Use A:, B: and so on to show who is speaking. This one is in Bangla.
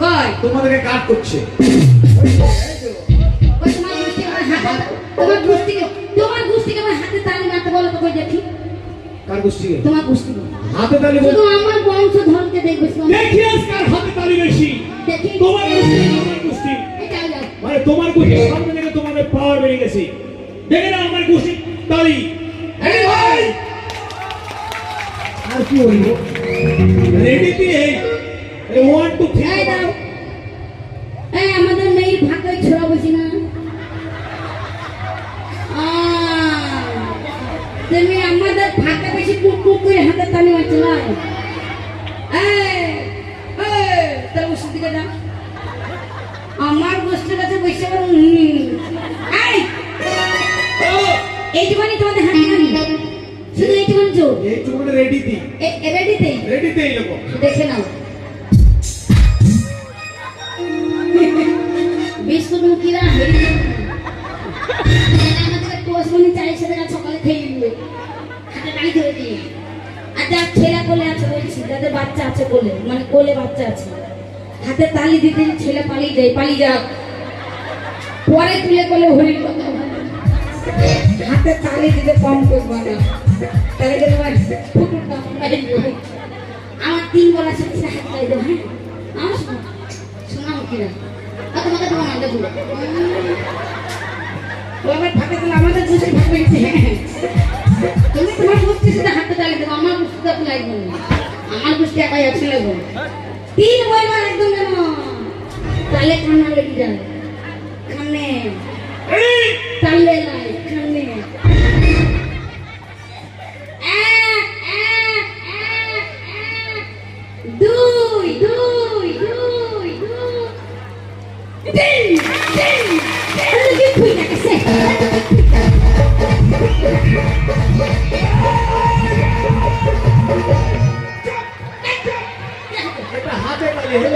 A: কই
B: তোমাদেরকে কাট করছে।
A: ওই তোমার গুষ্টি আমার হাতে তোমার গুষ্টিকে আমার হাতে তালি মারতে বলো তো কই দেখি।
B: কার গোষ্ঠীকে?
A: তোমার গুষ্টি
B: হাতে তালি
A: শুধু আমার বংশধরকে দেখবে
B: দেখি আজ কার হাতে তালি বেশি।
A: দেখি
B: তোমার গোষ্ঠী আমার গোষ্ঠী।
A: এটাও যাও
B: মানে তোমার গোষ্ঠী সামনে থেকে তোমাদের পাওয়ার বেড়ে গেছে। দেখে না আমার গোষ্ঠী তালি। এই ভাই আর কি হইল? রেডি দিয়ে এই 1 2 3
A: এই দাও এই আমাদের মেয়ের ভাগ্যই ছোড়া বুঝি না তুমি আমাদের ভাগ্য বেশি টুক টুক করে হাতে তালি মারছো না তার গোষ্ঠীর দিকে যাও আমার গোষ্ঠীর কাছে বসে এইটুখানি তোমাদের হাতে তালি শুধু এইটুখানি চো
B: এইটুকুনে রেডি দি
A: রেডি
B: এই লোক
A: দেখে নাও বিস্কুট মুখিরা আমাদের কোসমনি চাই সাথে সকালে খেয়ে নিবে হাতে তালি ধরে দিয়ে আর যার ছেলে কোলে আছে বলছি যাদের বাচ্চা আছে কোলে মানে কোলে বাচ্চা আছে হাতে তালি দিতে ছেলে পালিয়ে যাক পরে তুলে কোলে হরি কথা হাতে তালি দিতে কম করবা না তাহলে তোমার ফুটুটা আমার 3 বলা সাথে হাত তালি দাও হ্যাঁ আমার শোনা মুখিরা তোমাকে তোমার নামটা বলো আমার ভাগে তাহলে আমাদের দুশো ভাগ হয়েছে তুমি তোমার গোষ্ঠীর সাথে হাতে তালি দেবো আমার গোষ্ঠীতে আপনি লাগবে না আমার গোষ্ঠী একাই আছে লাগবে 3 বইবার একদম যেন তালে কান্না লেগে যায় কান্নে তালে লাই কান্নে দুই দুই দুই দুই
B: হাতে তালি